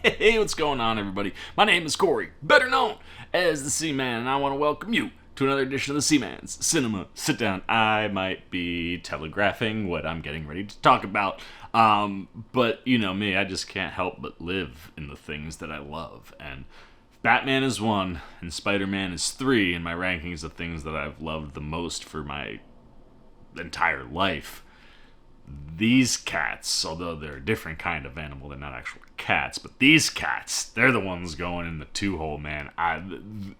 Hey, what's going on, everybody? My name is Corey, better known as the Seaman, and I want to welcome you to another edition of the Seaman's Cinema Sit Down. I might be telegraphing what I'm getting ready to talk about, but you know me, I just can't help but live in the things that I love, and Batman is 1, and Spider-Man is 3 in my rankings of things that I've loved the most for my entire life. These cats, although they're a different kind of animal, they're not actual cats, but these cats, they're the ones going in the two-hole, man.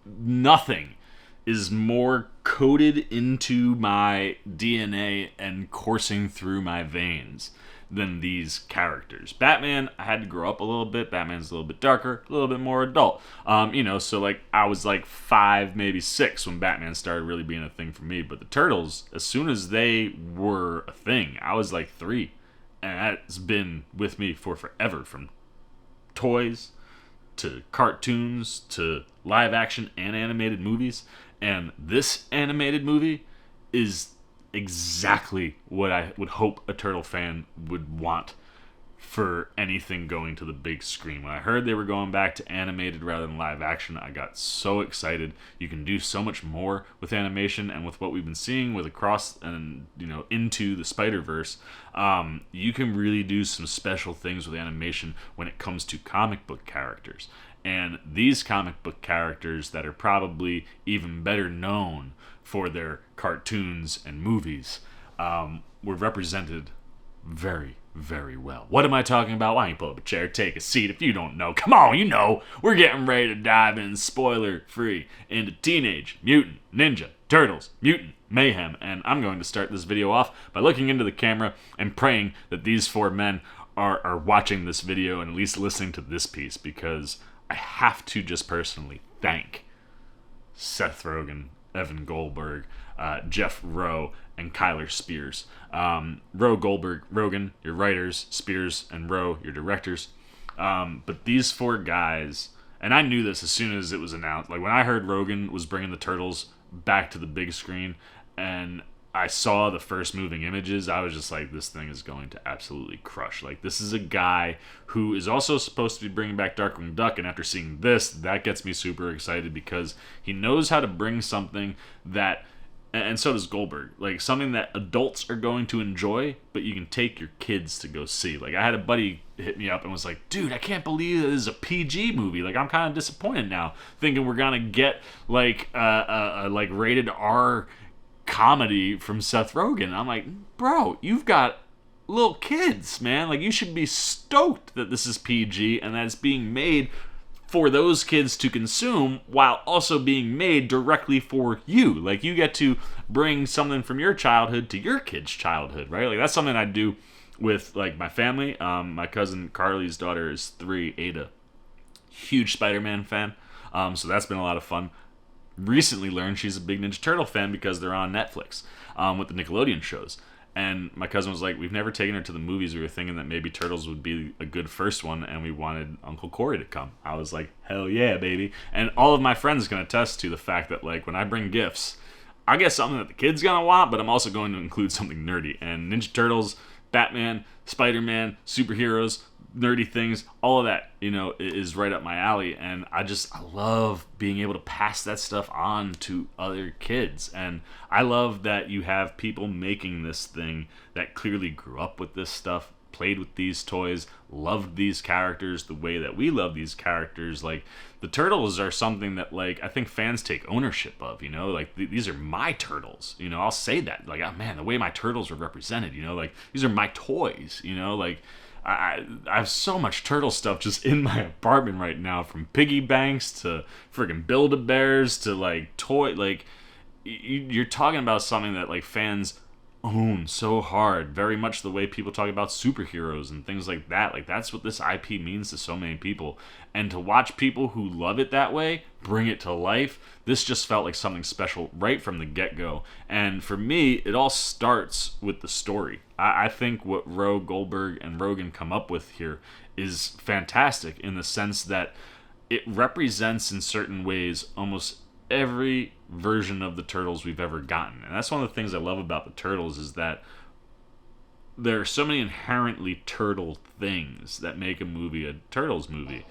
Nothing is more coded into my DNA and coursing through my veins than these characters. Batman, I had to grow up a little bit. Batman's a little bit darker, a little bit more adult. So like I was like 5, maybe 6 when Batman started really being a thing for me. But the Turtles, as soon as they were a thing, I was like 3. And that's been with me for forever, from toys to cartoons to live action and animated movies. And this animated movie is exactly what I would hope a Turtle fan would want for anything going to the big screen. When I heard they were going back to animated rather than live action, I got so excited. You can do so much more with animation, and with what we've been seeing with across and into the Spider-Verse, you can really do some special things with animation when it comes to comic book characters. And these comic book characters that are probably even better known for their cartoons and movies were represented very, very well. What am I talking about? Why don't you pull up a chair, take a seat if you don't know. Come on, you know. We're getting ready to dive in spoiler-free into Teenage Mutant Ninja Turtles, Mutant Mayhem. And I'm going to start this video off by looking into the camera and praying that these 4 men are watching this video and at least listening to this piece, because I have to just personally thank Seth Rogan, Evan Goldberg, Jeff Rowe, and Kyler Spears. Rowe, Goldberg, Rogan, your writers, Spears, and Rowe, your directors. But these 4 guys, and I knew this as soon as it was announced. Like when I heard Rogan was bringing the Turtles back to the big screen, and I saw the first moving images, I was just like, this thing is going to absolutely crush. Like, this is a guy who is also supposed to be bringing back Darkwing Duck, and after seeing this, that gets me super excited, because he knows how to bring something that, and so does Goldberg, like something that adults are going to enjoy, but you can take your kids to go see. Like, I had a buddy hit me up and was like, dude, I can't believe this is a PG movie. Like, I'm kind of disappointed now, thinking we're gonna get like a rated R comedy from Seth Rogen. I'm like, bro, you've got little kids, man. Like, you should be stoked that this is PG and that it's being made for those kids to consume while also being made directly for you. Like, you get to bring something from your childhood to your kid's childhood, right? Like, that's something I do with, like, my family. My cousin Carly's daughter is 3, Ada. Huge Spider-Man fan. So that's been a lot of fun. Recently learned she's a big Ninja Turtle fan because they're on Netflix with the Nickelodeon shows. And my cousin was like, we've never taken her to the movies. We were thinking that maybe Turtles would be a good first one, and we wanted Uncle Corey to come. I was like, hell yeah, baby. And all of my friends can attest to the fact that, like, when I bring gifts, I get something that the kid's gonna want, but I'm also going to include something nerdy. And Ninja Turtles, Batman, Spider-Man, superheroes, nerdy things, all of that, is right up my alley. And I love being able to pass that stuff on to other kids. And I love that you have people making this thing that clearly grew up with this stuff, played with these toys, loved these characters the way that we love these characters. Like, the Turtles are something that, like, I think fans take ownership of, like, these are my Turtles, I'll say that, like, oh man, the way my Turtles are represented, like, these are my toys, like, I have so much turtle stuff just in my apartment right now, from piggy banks to friggin' Build-A-Bears to, like, toy. Like, you're talking about something that, like, fans own so hard, very much the way people talk about superheroes and things like that. Like, that's what this IP means to so many people. And to watch people who love it that way bring it to life, this just felt like something special right from the get-go. And for me, it all starts with the story. I think what Rowe, Goldberg, and Rogan come up with here is fantastic, in the sense that it represents in certain ways almost every version of the Turtles we've ever gotten. And that's one of the things I love about the Turtles, is that there are so many inherently turtle things that make a movie a Turtles movie.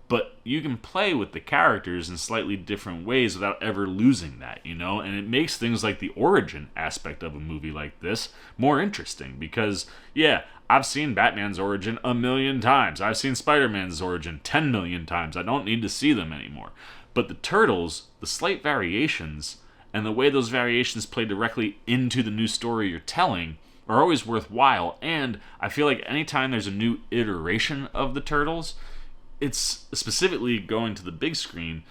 But you can play with the characters in slightly different ways without ever losing that, you know? And it makes things like the origin aspect of a movie like this more interesting. Because, yeah, I've seen Batman's origin 1,000,000 times. I've seen Spider-Man's origin 10 million times. I don't need to see them anymore. But the Turtles, the slight variations, and the way those variations play directly into the new story you're telling are always worthwhile. And I feel like anytime there's a new iteration of the Turtles, it's specifically going to the big screen,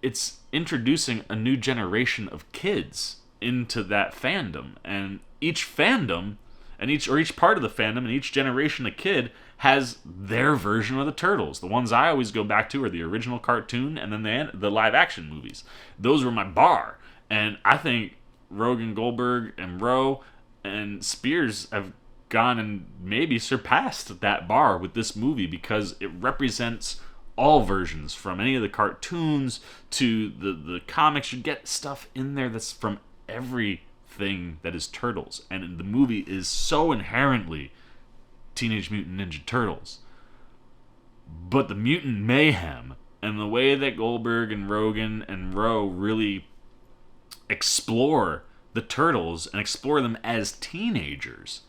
it's introducing a new generation of kids into that fandom. And each fandom, and each part of the fandom, and each generation of kid has their version of the Turtles. The ones I always go back to are the original cartoon and then the live-action movies. Those were my bar. And I think Rogan, Goldberg, and Rowe, and Spears have gone and maybe surpassed that bar with this movie because it represents all versions, from any of the cartoons to the comics. You get stuff in there that's from everything that is Turtles, and the movie is so inherently Teenage Mutant Ninja Turtles. But the Mutant Mayhem and the way that Goldberg and Rogan and Rowe really explore the Turtles and explore them as teenagers,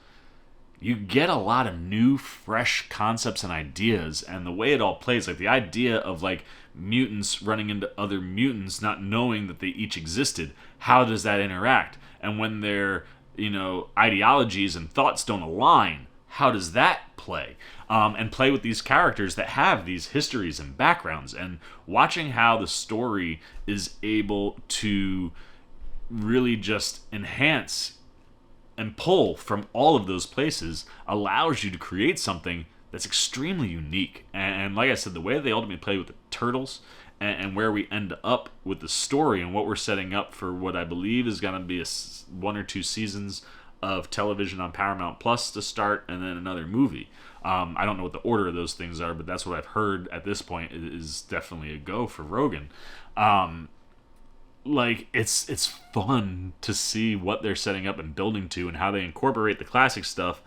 you get a lot of new, fresh concepts and ideas, and the way it all plays, like the idea of like mutants running into other mutants, not knowing that they each existed. How does that interact? And when their, ideologies and thoughts don't align, how does that play? And play with these characters that have these histories and backgrounds, and watching how the story is able to really just enhance and pull from all of those places allows you to create something that's extremely unique. And like I said, the way they ultimately play with the Turtles and where we end up with the story and what we're setting up for what I believe is going to be 1 or 2 seasons of television on Paramount Plus to start, and then another movie. I don't know what the order of those things are, but that's what I've heard at this point is definitely a go for Rogan. It's fun to see what they're setting up and building to, and how they incorporate the classic stuff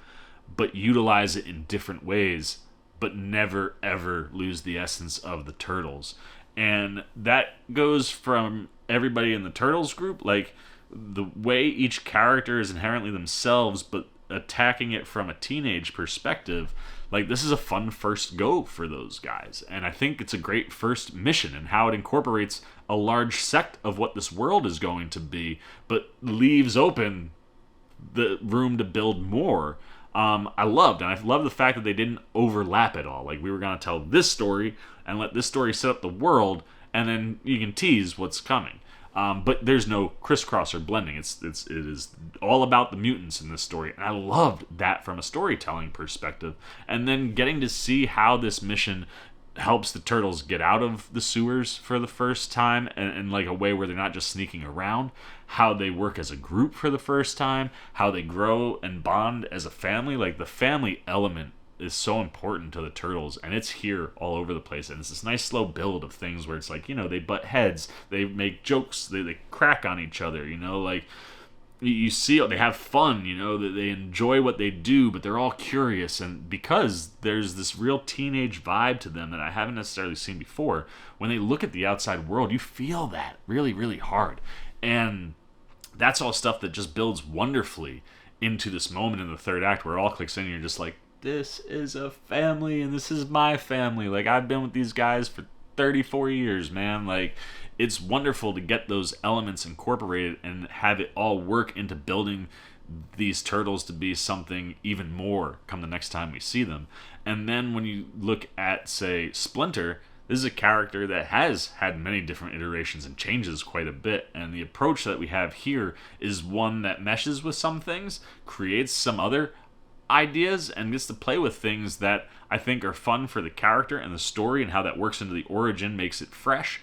but utilize it in different ways, but never ever lose the essence of the Turtles. And that goes from everybody in the Turtles group, like the way each character is inherently themselves but attacking it from a teenage perspective. Like, this is a fun first go for those guys, and I think it's a great first mission, and how it incorporates a large sect of what this world is going to be, but leaves open the room to build more. I love the fact that they didn't overlap at all. Like, we were going to tell this story and let this story set up the world, and then you can tease what's coming. But there's no crisscross or blending. It is all about the mutants in this story, and I loved that from a storytelling perspective. And then getting to see how this mission helps the Turtles get out of the sewers for the first time, and in like a way where they're not just sneaking around, how they work as a group for the first time, how they grow and bond as a family. Like, the family element is so important to the Turtles, and it's here all over the place. And it's this nice slow build of things where it's like, they butt heads, they make jokes, they crack on each other, like you see they have fun, that they enjoy what they do, but they're all curious. And because there's this real teenage vibe to them that I haven't necessarily seen before, when they look at the outside world, you feel that really, really hard. And that's all stuff that just builds wonderfully into this moment in the third act where it all clicks in and you're just like, this is a family, and this is my family. Like, I've been with these guys for 34 years, man. Like, it's wonderful to get those elements incorporated and have it all work into building these Turtles to be something even more come the next time we see them. And then when you look at, say, Splinter, this is a character that has had many different iterations and changes quite a bit, and the approach that we have here is one that meshes with some things, creates some other ideas, and gets to play with things that I think are fun for the character and the story, and how that works into the origin makes it fresh.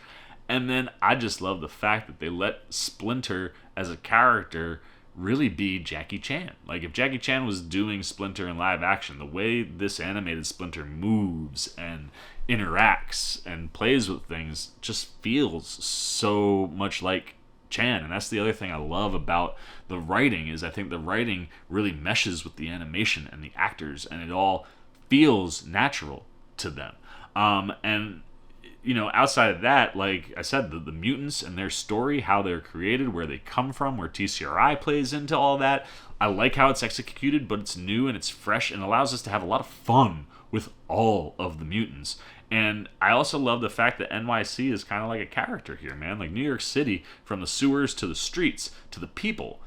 And then I just love the fact that they let Splinter as a character really be Jackie Chan. Like, if Jackie Chan was doing Splinter in live action, the way this animated Splinter moves and interacts and plays with things just feels so much like Chan. And that's the other thing I love about the writing, is I think the writing really meshes with the animation and the actors, and it all feels natural to them. And outside of that, like I said, the mutants and their story, how they're created, where they come from, where TCRI plays into all that. I like how it's executed, but it's new and it's fresh and allows us to have a lot of fun with all of the mutants. And I also love the fact that NYC is kind of like a character here, man. Like New York City, from the sewers to the streets to the people,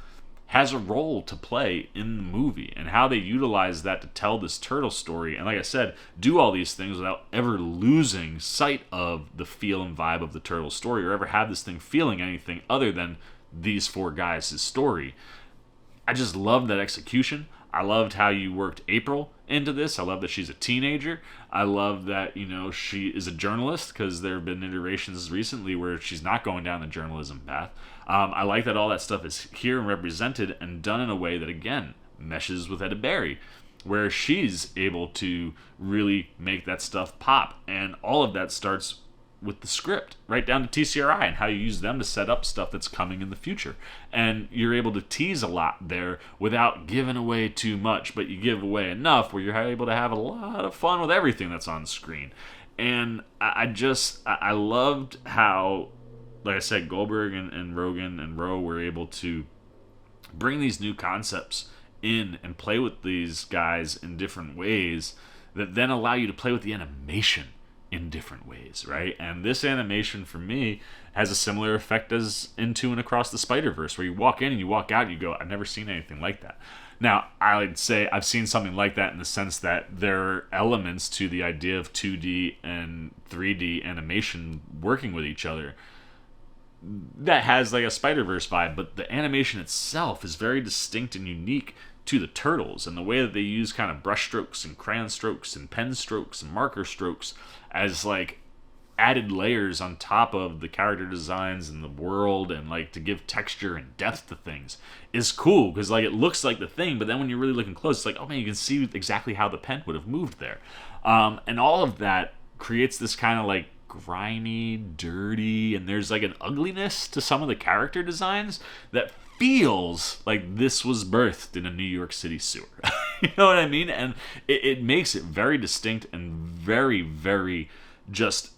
has a role to play in the movie, and how they utilize that to tell this turtle story. And like I said, do all these things without ever losing sight of the feel and vibe of the turtle story, or ever have this thing feeling anything other than these four guys' story. I just love that execution. I loved how you worked April into this. I love that she's a teenager. I love that, she is a journalist, because there have been iterations recently where she's not going down the journalism path. I like that all that stuff is here and represented and done in a way that, again, meshes with Edebiri, where she's able to really make that stuff pop. And all of that starts with the script, right down to TCRI and how you use them to set up stuff that's coming in the future. And you're able to tease a lot there without giving away too much, but you give away enough where you're able to have a lot of fun with everything that's on screen. And I loved how, like I said, Goldberg and Rogan and Rowe were able to bring these new concepts in and play with these guys in different ways that then allow you to play with the animation in different ways, right? And this animation, for me, has a similar effect as Into and Across the Spider-Verse, where you walk in and you walk out and you go, I've never seen anything like that. Now, I would say I've seen something like that in the sense that there are elements to the idea of 2D and 3D animation working with each other that has like a Spider-Verse vibe, but the animation itself is very distinct and unique to the Turtles, and the way that they use kind of brush strokes and crayon strokes and pen strokes and marker strokes as like added layers on top of the character designs and the world, and like to give texture and depth to things is cool, because like it looks like the thing, but then when you're really looking close, it's like, oh man, you can see exactly how the pen would have moved there. And all of that creates this kind of like grimy, dirty, and there's like an ugliness to some of the character designs that feels like this was birthed in a New York City sewer. You know what I mean? And it makes it very distinct and very, very just,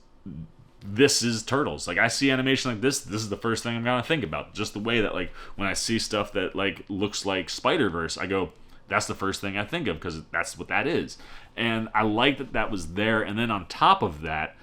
this is Turtles. Like, I see animation like this is the first thing I'm gonna think about. Just the way that, like, when I see stuff that like looks like Spider-Verse, I go, that's the first thing I think of, because that's what that is. And I like that that was there. And then on top of that,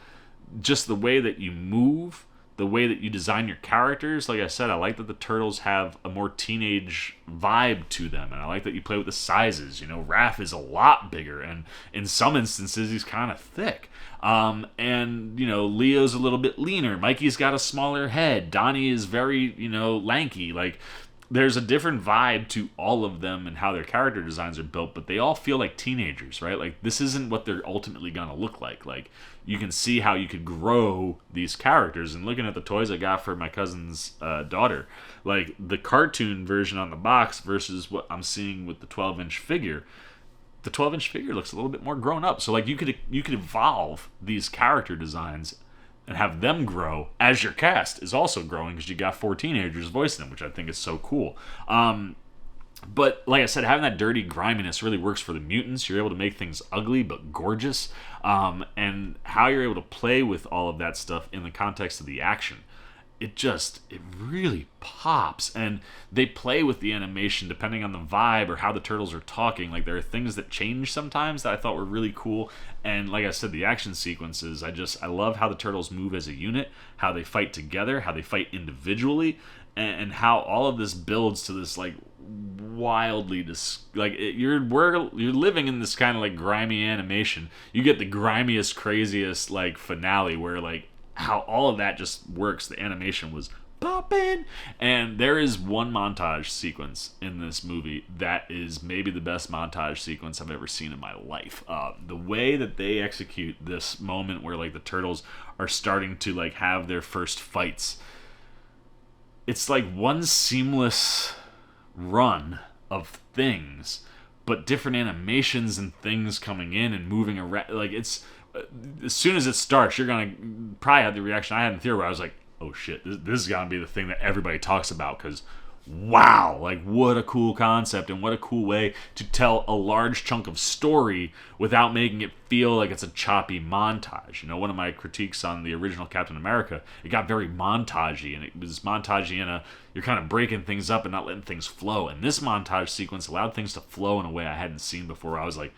just the way that you move, the way that you design your characters. Like I said, I like that the Turtles have a more teenage vibe to them, and I like that you play with the sizes. Raph is a lot bigger, and in some instances he's kind of thick. And Leo's a little bit leaner. Mikey's got a smaller head. Donnie is very lanky. Like, there's a different vibe to all of them and how their character designs are built, but they all feel like teenagers, right? Like, this isn't what they're ultimately gonna look like. Like, you can see how you could grow these characters. And looking at the toys I got for my cousin's daughter, like the cartoon version on the box versus what I'm seeing with the 12-inch figure, the 12-inch figure looks a little bit more grown up. So like you could evolve these character designs and have them grow as your cast is also growing, because you got 4 teenagers voicing them, which I think is so cool. But like I said, having that dirty griminess really works for the mutants. You're able to make things ugly but gorgeous, and how you're able to play with all of that stuff in the context of the action, it really pops. And they play with the animation depending on the vibe or how the Turtles are talking. Like, there are things that change sometimes that I thought were really cool. And like I said, the action sequences, I love how the Turtles move as a unit, how they fight together, how they fight individually, and how all of this builds to this like wildly you're living in this kind of like grimy animation. You get the grimiest, craziest like finale where like how all of that just works. The animation was popping. And there is one montage sequence in this movie that is maybe the best montage sequence I've ever seen in my life. The way that they execute this moment where like the Turtles are starting to like have their first fights, it's like one seamless run of things, but different animations and things coming in and moving around. Like, it's as soon as it starts, you're gonna probably have the reaction I had in the theater where I was like, oh shit, this is gonna be the thing that everybody talks about, because wow, like what a cool concept and what a cool way to tell a large chunk of story without making it feel like it's a choppy montage. You know, one of my critiques on the original Captain America, it got very montagey, and it was montagey in a, you're kind of breaking things up and not letting things flow. And this montage sequence allowed things to flow in a way I hadn't seen before. I was like,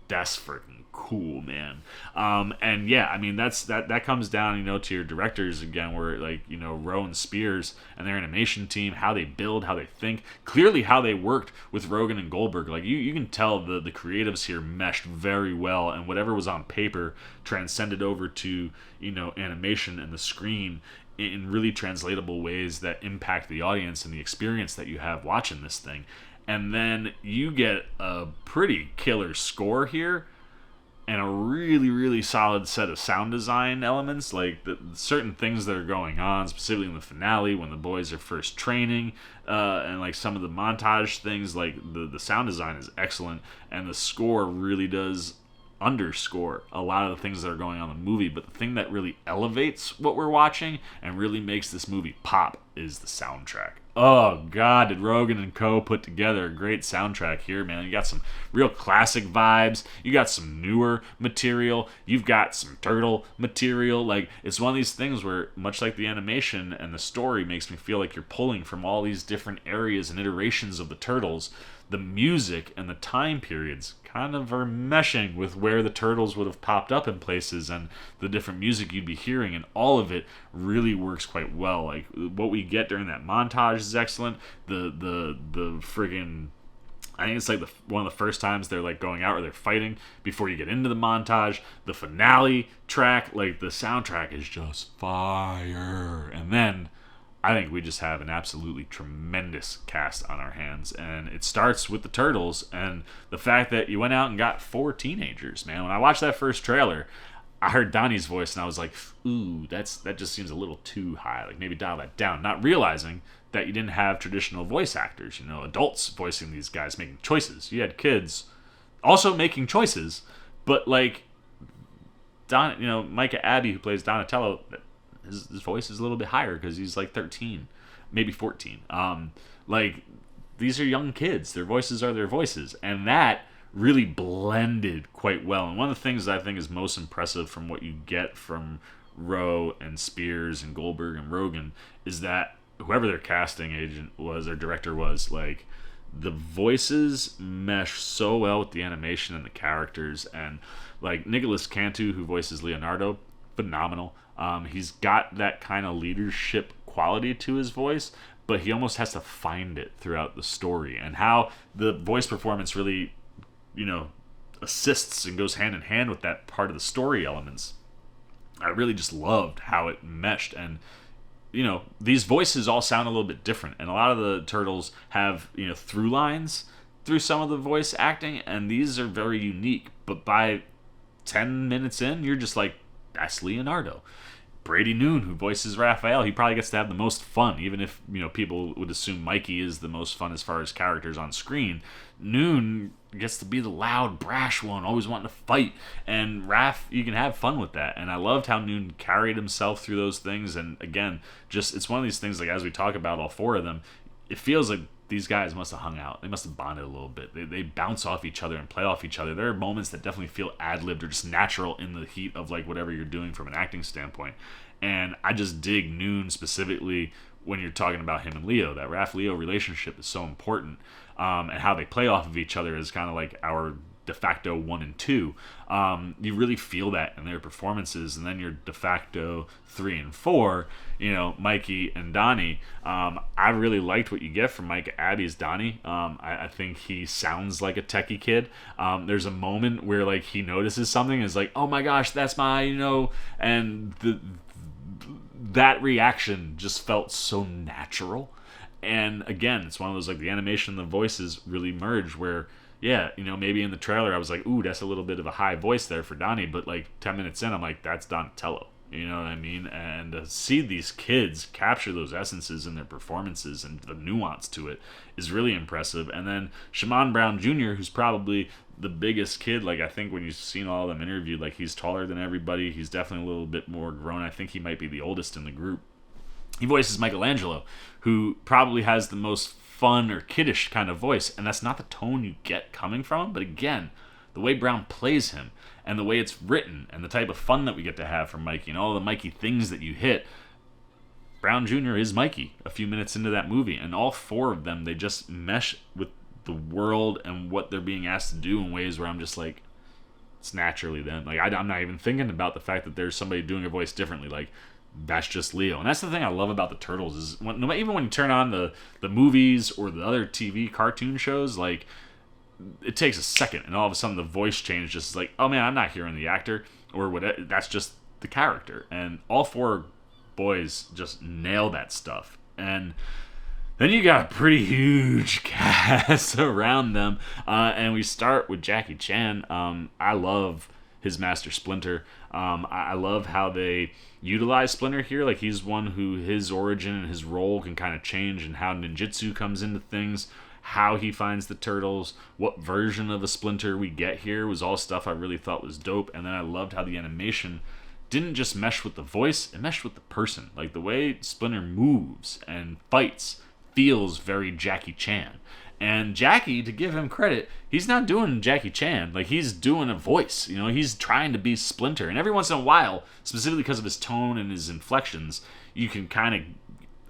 that's freaking cool, man. And yeah, I mean, that comes down, you know, to your directors again, where like, you know, Rowe and Spears and their animation team, how they build, how they think, clearly how they worked with Rogan and Goldberg. Like you can tell the creatives here meshed very well, and whatever was on paper transcended over to, you know, animation and the screen in really translatable ways that impact the audience and the experience that you have watching this thing. And then you get a pretty killer score here, and a really, really solid set of sound design elements, like the certain things that are going on, specifically in the finale when the boys are first training, and like some of the montage things, like the sound design is excellent, and the score really does underscore a lot of the things that are going on in the movie. But the thing that really elevates what we're watching and really makes this movie pop is the soundtrack. Oh God, did Rogan and co put together a great soundtrack here, man. You got some real classic vibes, you got some newer material, you've got some turtle material. Like, it's one of these things where, much like the animation and the story makes me feel like you're pulling from all these different areas and iterations of the Turtles, the music and the time periods kind of are meshing with where the Turtles would have popped up in places and the different music you'd be hearing, and all of it really works quite well. Like, what we get during that montage is excellent. The friggin', I think it's like one of the first times they're like going out or they're fighting before you get into the montage. The finale track, like the soundtrack is just fire. And then I think we just have an absolutely tremendous cast on our hands. And it starts with the Turtles and the fact that you went out and got 4 teenagers, man. When I watched that first trailer, I heard Donnie's voice and I was like, ooh, that just seems a little too high. Like, maybe dial that down. Not realizing that you didn't have traditional voice actors, you know, adults voicing these guys, making choices. You had kids also making choices, but like Micah Abbey, who plays Donatello, his voice is a little bit higher because he's like 13, maybe 14. Like, these are young kids. Their voices are their voices, and that really blended quite well. And one of the things that I think is most impressive from what you get from Rowe and Spears and Goldberg and Rogan is that whoever their casting agent was, their director was, like, the voices mesh so well with the animation and the characters. And like Nicolas Cantu, who voices Leonardo, phenomenal. He's got that kind of leadership quality to his voice, but he almost has to find it throughout the story, and how the voice performance really, you know, assists and goes hand in hand with that part of the story elements. I really just loved how it meshed. And you know, these voices all sound a little bit different, and a lot of the Turtles have, you know, through lines through some of the voice acting, and these are very unique. But by 10 minutes in, you're just like, that's Leonardo. Brady Noon, who voices Raphael, he probably gets to have the most fun, even if, you know, people would assume Mikey is the most fun as far as characters on screen. Noon gets to be the loud, brash one, always wanting to fight, and Raph, you can have fun with that. And I loved how Noon carried himself through those things. And again, just, it's one of these things, like, as we talk about all 4 of them, it feels like these guys must have hung out. They must have bonded a little bit. They bounce off each other and play off each other. There are moments that definitely feel ad-libbed or just natural in the heat of like whatever you're doing from an acting standpoint. And I just dig Noon specifically when you're talking about him and Leo. That Raph-Leo relationship is so important, and how they play off of each other is kind of like our de facto 1 and 2. You really feel that in their performances. And then your de facto 3 and 4, you know, Mikey and Donnie. I really liked what you get from Micah Abbey's Donnie. I think he sounds like a techie kid. There's a moment where like he notices something and is like, oh my gosh, that's my, you know, and that reaction just felt so natural. And again, it's one of those, like, the animation and the voices really merge where, yeah, you know, maybe in the trailer I was like, ooh, that's a little bit of a high voice there for Donnie, but like 10 minutes in, I'm like, that's Donatello. You know what I mean? And to see these kids capture those essences in their performances and the nuance to it is really impressive. And then Shamon Brown Jr., who's probably the biggest kid, like, I think when you've seen all of them interviewed, like, he's taller than everybody. He's definitely a little bit more grown. I think he might be the oldest in the group. He voices Michelangelo, who probably has the most fun or kiddish kind of voice, and that's not the tone you get coming from him. But again, the way Brown plays him, and the way it's written, and the type of fun that we get to have from Mikey, and all the Mikey things that you hit, Brown Jr. is Mikey a few minutes into that movie, and all four of them, they just mesh with the world and what they're being asked to do in ways where I'm just like, it's naturally them. Like, I'm not even thinking about the fact that there's somebody doing a voice differently. Like, that's just Leo. And that's the thing I love about the Turtles is even when you turn on the movies or the other TV cartoon shows, like, it takes a second, and all of a sudden the voice change just is like, oh man, I'm not hearing the actor or whatever. That's just the character. And all four boys just nail that stuff. And then you got a pretty huge cast around them. And we start with Jackie Chan. I love his master Splinter. I love how they utilize Splinter here. Like, he's one who his origin and his role can kind of change, and how ninjutsu comes into things, how he finds the turtles, what version of a Splinter we get here was all stuff I really thought was dope. And then I loved how the animation didn't just mesh with the voice, it meshed with the person. Like, the way Splinter moves and fights feels very Jackie Chan. And Jackie, to give him credit, he's not doing Jackie Chan. Like, he's doing a voice. You know, he's trying to be Splinter. And every once in a while, specifically because of his tone and his inflections, you can kind of,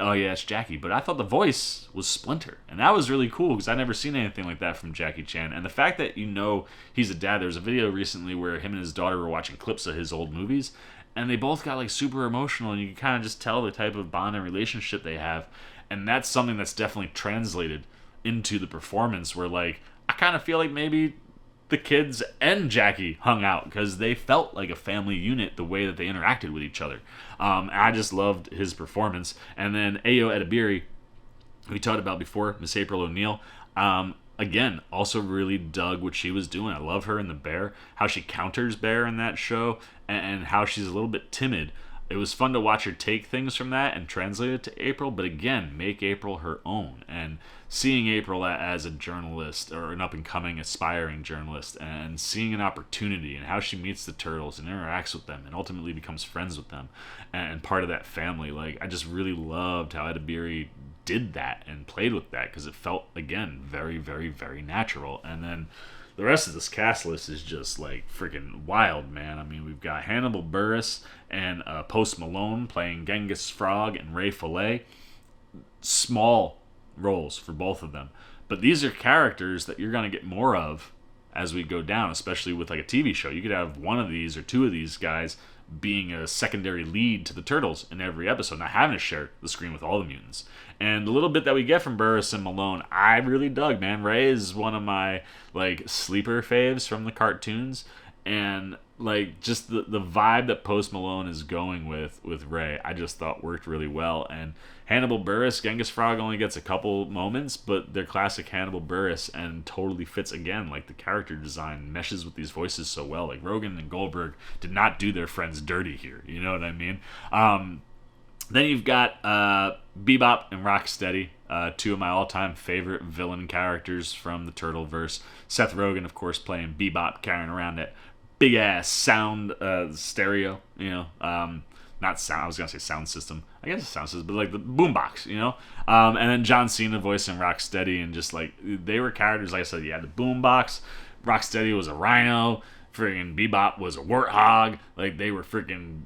oh yeah, it's Jackie. But I thought the voice was Splinter. And that was really cool because I'd never seen anything like that from Jackie Chan. And the fact that, you know, he's a dad. There was a video recently where him and his daughter were watching clips of his old movies. And they both got, like, super emotional. And you can kind of just tell the type of bond and relationship they have. And that's something that's definitely translated into the performance, where, like, I kind of feel like maybe the kids and Jackie hung out because they felt like a family unit the way that they interacted with each other. I just loved his performance. And then Ayo Edebiri, we talked about before, Miss April O'Neil, again, also really dug what she was doing. I love her in The Bear, how she counters Bear in that show, and how she's a little bit timid. It was fun to watch her take things from that and translate it to April, but again, make April her own. And seeing April as a journalist, or an up-and-coming aspiring journalist, and seeing an opportunity and how she meets the Turtles and interacts with them and ultimately becomes friends with them and part of that family. Like, I just really loved how Edebiri did that and played with that, because it felt, again, very, very, very natural. And then the rest of this cast list is just, like, freaking wild, man. I mean, we've got Hannibal Buress and Post Malone playing Genghis Frog and Ray Fillet. Small roles for both of them. But these are characters that you're going to get more of as we go down, especially with, like, a TV show. You could have one of these or two of these guys being a secondary lead to the Turtles in every episode, not having to share the screen with all the mutants. And the little bit that we get from Buress and Malone, I really dug, man. Ray is one of my, like, sleeper faves from the cartoons. And, like, just the vibe that Post Malone is going with Ray, I just thought worked really well. And Hannibal Buress, Genghis Frog only gets a couple moments, but they're classic Hannibal Buress and totally fits, again. Like, the character design meshes with these voices so well. Like, Rogan and Goldberg did not do their friends dirty here. You know what I mean? Then you've got BEBOP and ROCKSTEADY, two of my all-time favorite villain characters from the Turtleverse. Seth Rogen, of course, playing BEBOP, carrying around that big-ass sound stereo, you know. Not sound, I was going to say sound system. I guess it's sound system, but, like, the boombox, you know. And then John Cena voicing ROCKSTEADY, and just, like, they were characters, like I said, you had the boombox, ROCKSTEADY was a rhino, friggin' BEBOP was a warthog. Like, they were freaking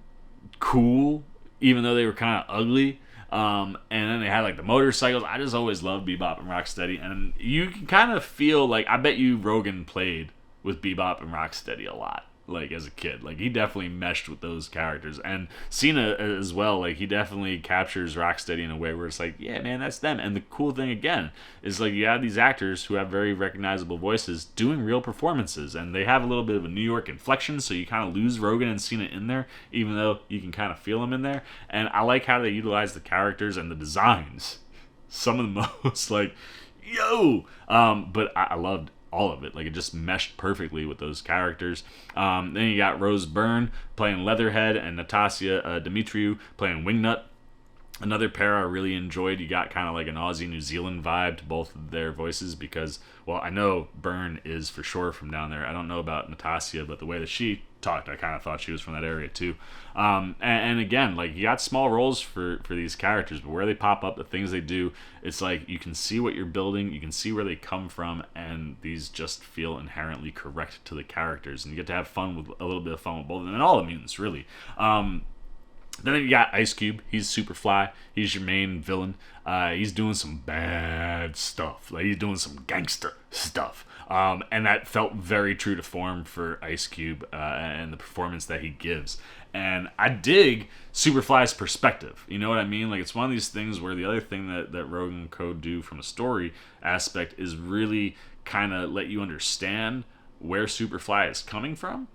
cool, even though they were kind of ugly. And then they had, like, the motorcycles. I just always loved BEBOP and ROCKSTEADY. And you can kind of feel, like, I bet you Rogan played with BEBOP and ROCKSTEADY a lot, like, as a kid. Like, he definitely meshed with those characters. And Cena as well, like, he definitely captures ROCKSTEADY in a way where it's like, yeah, man, that's them. And the cool thing, again, is, like, you have these actors who have very recognizable voices doing real performances, and they have a little bit of a New York inflection, so you kind of lose Rogan and Cena in there, even though you can kind of feel them in there. And I like how they utilize the characters and the designs. Some of the most, like, yo! But I loved all of it. Like, it just meshed perfectly with those characters. Then you got Byrne playing Leatherhead, and Natasia Demetriou playing Wingnut. Another pair I really enjoyed, you got kind of like an Aussie New Zealand vibe to both of their voices because, well, I know Byrne is for sure from down there. I don't know about Natasia, but the way that she talked, I kind of thought she was from that area too. And again, like, you got small roles for these characters, but where they pop up, the things they do, it's like you can see what you're building, you can see where they come from, and these just feel inherently correct to the characters. And you get to have fun with a little bit of fun with both of them, and all the mutants, really. Then you got Ice Cube. He's Superfly. He's your main villain. He's doing some bad stuff. Like, he's doing some gangster stuff. And that felt very true to form for Ice Cube and the performance that he gives. And I dig Superfly's perspective. You know what I mean? Like, it's one of these things where the other thing that Rogan and Co. do from a story aspect is really kind of let you understand where Superfly is coming from.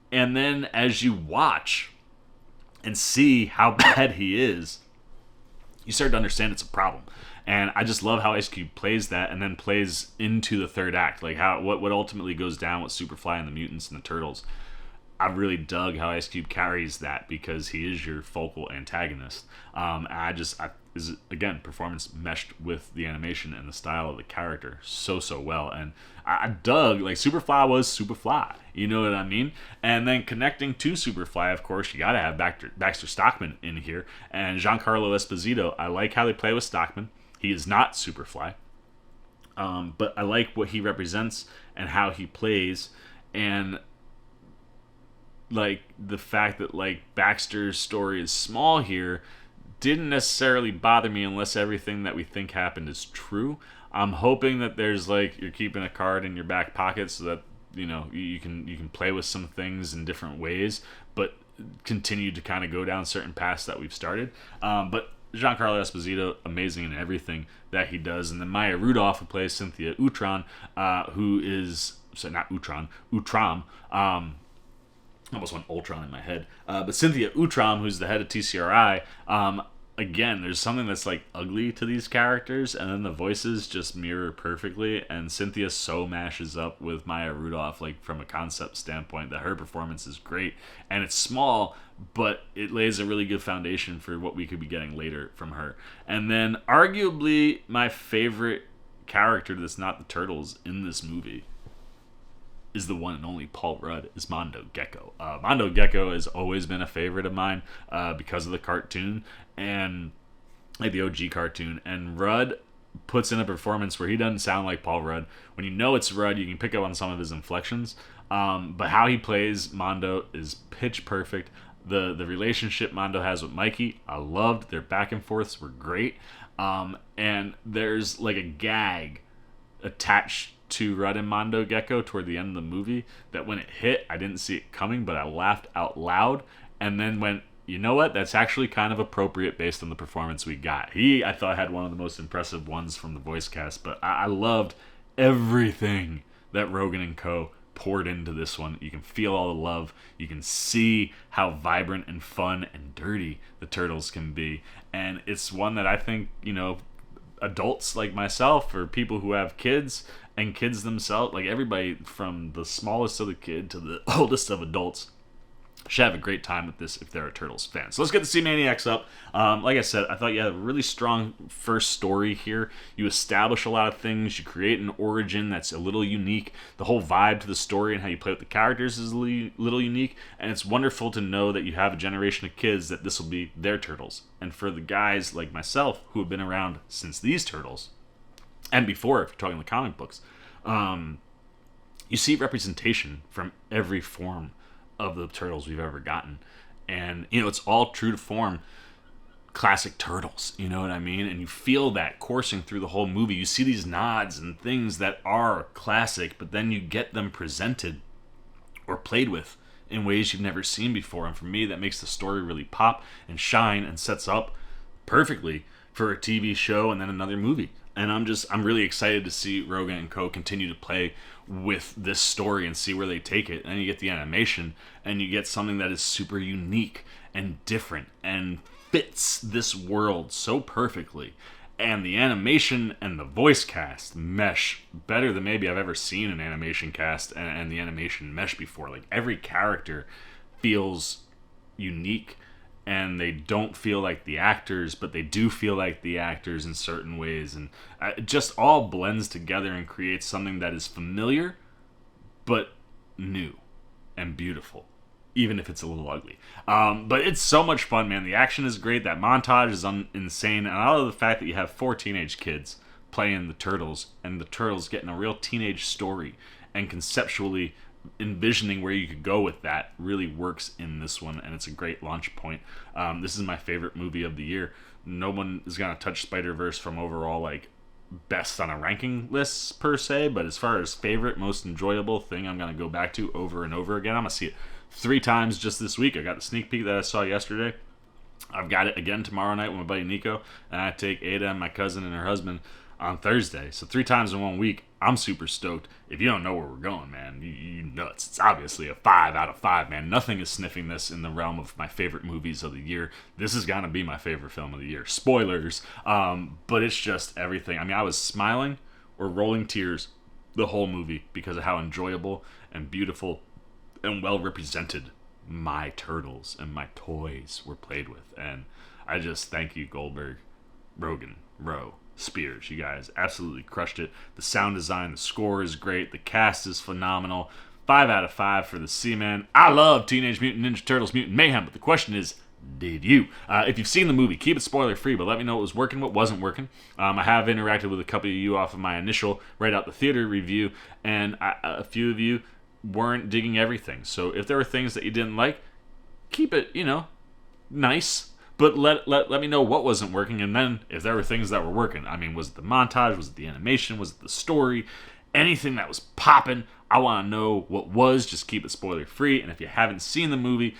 And then as you watch and see how bad he is, you start to understand it's a problem. And I just love how Ice Cube plays that and then plays into the third act, like what ultimately goes down with Superfly and the mutants and the turtles. I really dug how Ice Cube carries that because he is your focal antagonist. Again, performance meshed with the animation and the style of the character so well. And I dug, like, Superfly was Superfly. You know what I mean? And then connecting to Superfly, of course, you got to have Baxter Stockman in here. And Giancarlo Esposito, I like how they play with Stockman. He is not Superfly. But I like what he represents and how he plays. And like the fact that, like, Baxter's story is small here didn't necessarily bother me unless everything that we think happened is true. I'm hoping that there's, like, you're keeping a card in your back pocket so that, you know, you can play with some things in different ways, but continue to kind of go down certain paths that we've started. But Giancarlo Esposito, amazing in everything that he does. And then Maya Rudolph, who plays Cynthia Utram, who is, sorry, not Utram, almost went Ultron in my head. But Cynthia Utram, who's the head of TCRI, again, there's something that's, like, ugly to these characters, and then the voices just mirror perfectly, and Cynthia so mashes up with Maya Rudolph, like, from a concept standpoint, that her performance is great, and it's small, but it lays a really good foundation for what we could be getting later from her. And then, arguably, my favorite character that's not the Turtles in this movie is the one and only Paul Rudd, is Mondo Gecko. Mondo Gecko has always been a favorite of mine because of the cartoon, and like the OG cartoon. And Rudd puts in a performance where he doesn't sound like Paul Rudd. When you know it's Rudd, you can pick up on some of his inflections. But how he plays Mondo is pitch perfect. The relationship Mondo has with Mikey, I loved. Their back and forths were great. And there's like a gag attached to Rudd and Mondo Gecko toward the end of the movie that when it hit, I didn't see it coming, but I laughed out loud and then went, you know what? That's actually kind of appropriate based on the performance we got. He, I thought, had one of the most impressive ones from the voice cast, but I loved everything that Rogan and Co. poured into this one. You can feel all the love. You can see how vibrant and fun and dirty the Turtles can be. And it's one that I think, you know, adults like myself or people who have kids and kids themselves, like everybody from the smallest of the kid to the oldest of adults, should have a great time with this if they're a Turtles fan. So let's get the C-Maniacs up. Like I said, I thought you had a really strong first story here. You establish a lot of things. You create an origin that's a little unique. The whole vibe to the story and how you play with the characters is a little unique. And it's wonderful to know that you have a generation of kids that this will be their Turtles. And for the guys like myself who have been around since these Turtles, and before, if you're talking the comic books, you see representation from every form of the Turtles we've ever gotten. And, you know, it's all true to form classic Turtles, you know what I mean? And you feel that coursing through the whole movie. You see these nods and things that are classic, but then you get them presented or played with in ways you've never seen before. And for me, that makes the story really pop and shine and sets up perfectly for a TV show and then another movie. And I'm really excited to see Rogan and Co. continue to play with this story and see where they take it. And you get the animation, and you get something that is super unique and different and fits this world so perfectly. And the animation and the voice cast mesh better than maybe I've ever seen an animation cast and the animation mesh before. Like, every character feels unique and they don't feel like the actors, but they do feel like the actors in certain ways, and it just all blends together and creates something that is familiar, but new and beautiful, even if it's a little ugly. But it's so much fun, man. The action is great. That montage is insane, and I love the fact that you have 4 teenage kids playing the Turtles, and the Turtles getting a real teenage story, and conceptually envisioning where you could go with that really works in this one, and it's a great launch point. This is my favorite movie of the year. No one is going to touch Spider-Verse from overall, like, best on a ranking list per se, but as far as favorite, most enjoyable thing I'm going to go back to over and over again, I'm going to see it 3 times just this week. I got the sneak peek that I saw yesterday. I've got it again tomorrow night with my buddy Nico, and I take Ada and my cousin and her husband on Thursday. So 3 times in 1 week. I'm super stoked. If you don't know where we're going, man, you nuts. It's obviously a 5 out of 5, man. Nothing is sniffing this in the realm of my favorite movies of the year. This is gonna be my favorite film of the year. Spoilers. But it's just everything. I mean, I was smiling or rolling tears the whole movie because of how enjoyable and beautiful and well represented my turtles and my toys were played with. And I just thank you, Goldberg, Rogan, Rowe, Spears. You guys absolutely crushed it. The sound design, the score is great. The cast is phenomenal. 5 out of 5 for the C-Man. I love Teenage Mutant Ninja Turtles Mutant Mayhem, but the question is, did you? If you've seen the movie, keep it spoiler free, but let me know what was working, what wasn't working. I have interacted with a couple of you off of my initial right out the theater review, and a few of you weren't digging everything. So if there were things that you didn't like, keep it, nice. But let me know what wasn't working, and then if there were things that were working. I mean, was it the montage? Was it the animation? Was it the story? Anything that was popping, I want to know what was. Just keep it spoiler free. And if you haven't seen the movie,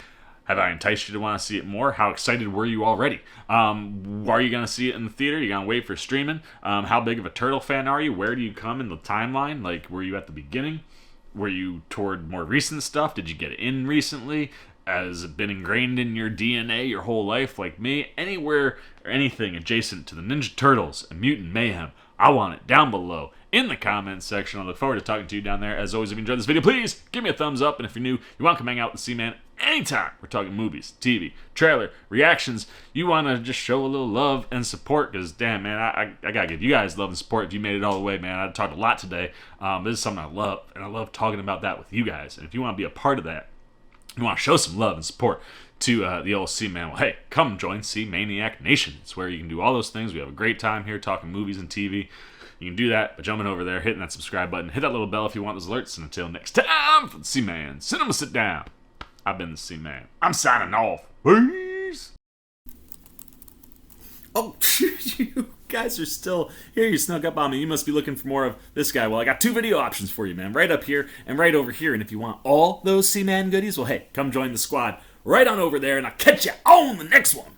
have I enticed you to want to see it more? How excited were you already? Are you going to see it in the theater? You going to wait for streaming? How big of a Turtle fan are you? Where do you come in the timeline? Like, were you at the beginning? Were you toward more recent stuff? Did you get in recently? Has it been ingrained in your DNA your whole life like me? Anywhere or anything adjacent to the Ninja Turtles and Mutant Mayhem, I want it down below in the comments section. I look forward to talking to you down there. As always, if you enjoyed this video, please give me a thumbs up. And if you're new, you want to come hang out with the C-Man anytime. We're talking movies, TV, trailer, reactions. You want to just show a little love and support because, damn, man, I got to give you guys love and support if you made it all the way, man. I talked a lot today. This is something I love, and I love talking about that with you guys. And if you want to be a part of that, you want to show some love and support to the old C-Man, well, hey, come join C-Maniac Nation. It's where you can do all those things. We have a great time here talking movies and TV. You can do that by jumping over there, hitting that subscribe button, hit that little bell if you want those alerts. And until next time, for the C-Man, Cinema Sit Down, I've been the C-Man. I'm signing off. Peace. Oh, you guys are still here. You snuck up on me. You must be looking for more of this guy. Well, I got 2 video options for you, man. Right up here and right over here. And if you want all those C-Man goodies, well, hey, come join the squad right on over there, and I'll catch you on the next one.